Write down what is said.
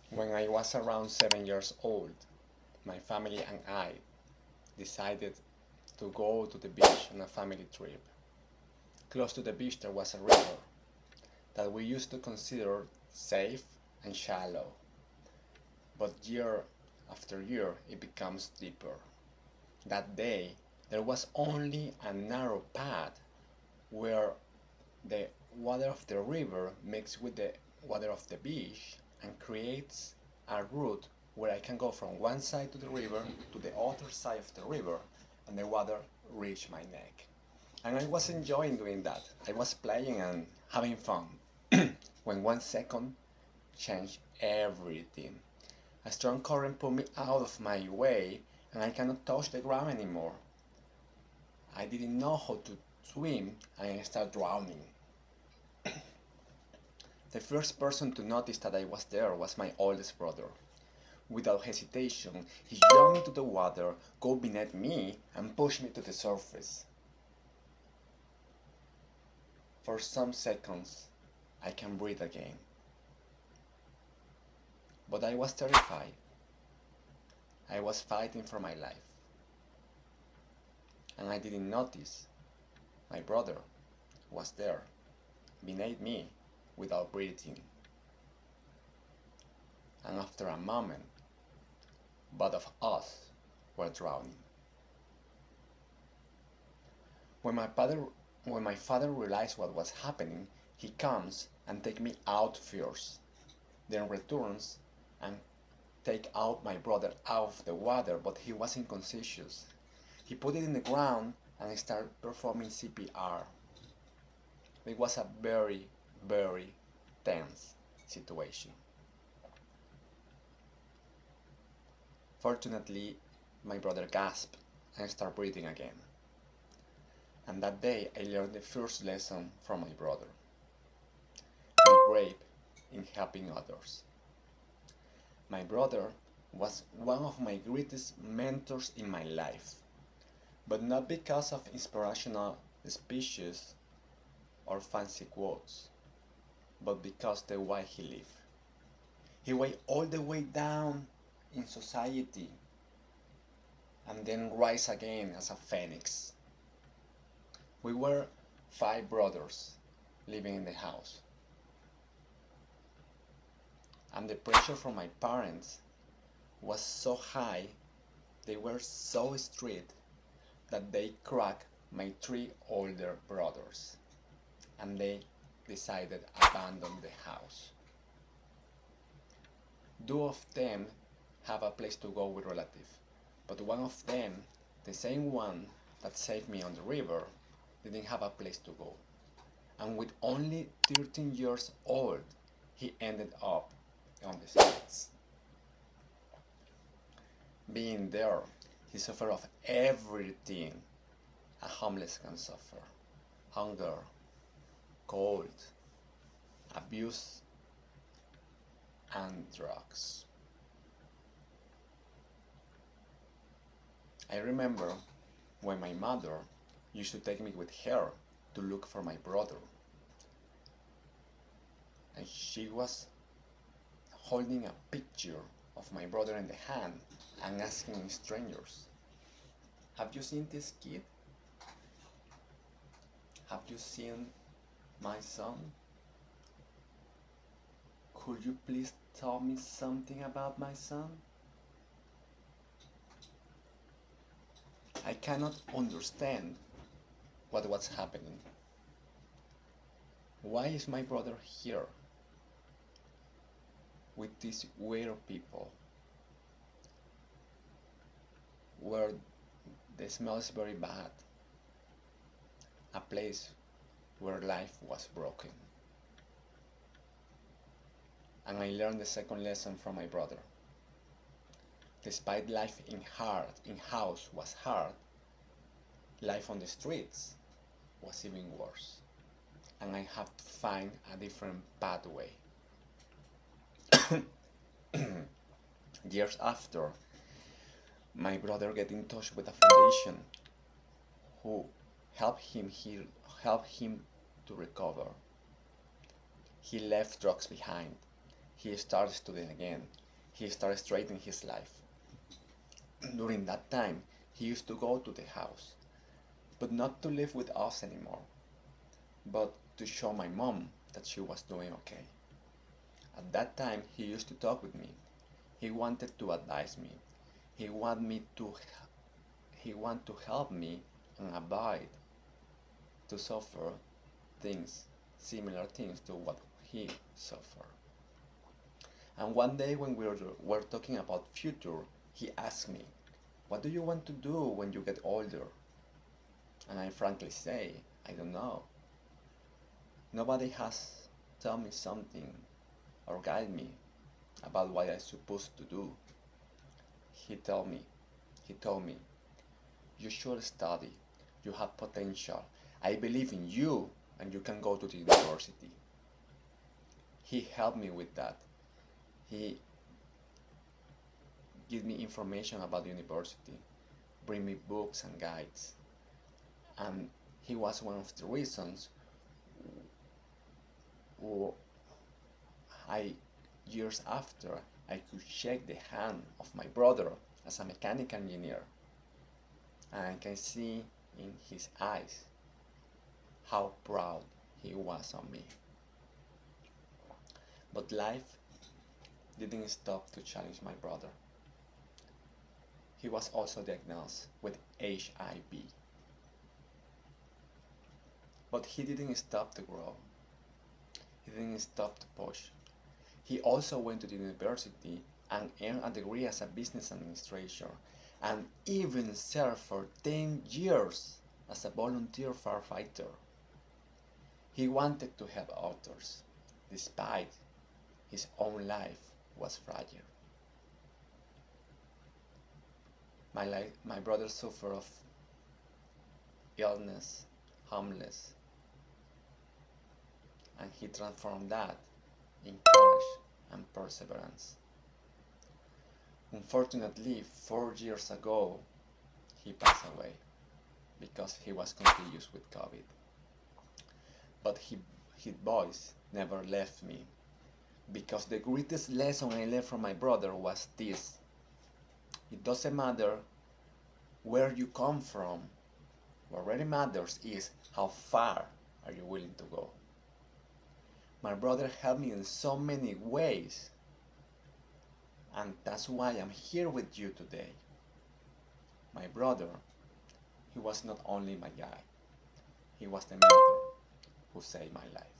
When I was around 7 years old, my family and I decided to go to the beach on a family trip. Close to the beach, there was a river that we used to consider safe and shallow, but year after year it becomes deeper. That day, there was only a narrow path where the water of the river mixed with the water of the beach and creates a route where I can go from one side to the river to the other side of the river and the water reach my neck. And I was enjoying doing that. I was playing and having fun. When 1 second changed everything. A strong current pulled me out of my way and I cannot touch the ground anymore. I didn't know how to swim and I started drowning. The first person to notice that I was there was my oldest brother. Without hesitation, he jumped into the water, go beneath me, and pushed me to the surface. For some seconds, I can breathe again. But I was terrified. I was fighting for my life. And I didn't notice my brother was there, beneath me, without breathing. And after a moment, both of us were drowning. When my father when my father realized what was happening, he comes and takes me out first, then returns and take out my brother out of the water, but he was unconscious. He put it in the ground and started performing CPR. It was a very, very tense situation. Fortunately, my brother gasped and started breathing again. And that day I learned the first lesson from my brother. Be brave in helping others. My brother was one of my greatest mentors in my life, but not because of inspirational speeches or fancy quotes, but because the way he lived. He went all the way down in society and then rise again as a phoenix. We were 5 brothers living in the house, and the pressure from my parents was so high, they were so strict that they cracked my 3 older brothers and they decided to abandon the house. 2 of them have a place to go with relatives, but one of them, the same one that saved me on the river, didn't have a place to go. And with only 13 years old, he ended up on the streets. Being there, he suffered of everything a homeless can suffer: hunger, cold, abuse, and drugs. I remember when my mother used to take me with her to look for my brother, and she was holding a picture of my brother in the hand and asking strangers, "Have you seen this kid? Have you seen my son? Could you please tell me something about my son?" I cannot understand what was happening. Why is my brother here with these weird people where the smell is very bad? A place where life was broken. And I learned the second lesson from my brother. Despite life in house was hard, life on the streets was even worse. And I have to find a different pathway. Years after, my brother get in touch with a foundation who helped him heal, helped him to recover. He left drugs behind. he started studying again. He started straightening his life. During that time, he used to go to the house, but not to live with us anymore, but to show my mom that she was doing okay. At that time, he used to talk with me. He wanted to advise me. He wanted me to he wanted to help me and avoid to suffer things, similar things to what he suffered. And one day when were talking about future, he asked me, what do you want to do when you get older? And I frankly say, I don't know. Nobody has told me something or guide me about what I'm supposed to do. He told me, he told me, you should study. You have potential. I believe in you and you can go to the university. He helped me with that. He gave me information about the university, bring me books and guides. And he was one of the reasons who I, years after, I could shake the hand of my brother as a mechanical engineer. And I can see in his eyes how proud he was on me. But life didn't stop to challenge my brother. He was also diagnosed with HIV. But he didn't stop to grow. He didn't stop to push. He also went to the university and earned a degree as a business administrator and even served for 10 years as a volunteer firefighter. He wanted to help others, despite his own life was fragile. My brother suffered of illness, homeless, and he transformed that in courage and perseverance. Unfortunately, 4 years ago, he passed away because he was contagious with COVID. But his voice never left me, because the greatest lesson I learned from my brother was this: it doesn't matter where you come from. What really matters is how far are you willing to go. My brother helped me in so many ways, and that's why I'm here with you today. My brother, he was not only my guy, he was the mentor who saved my life.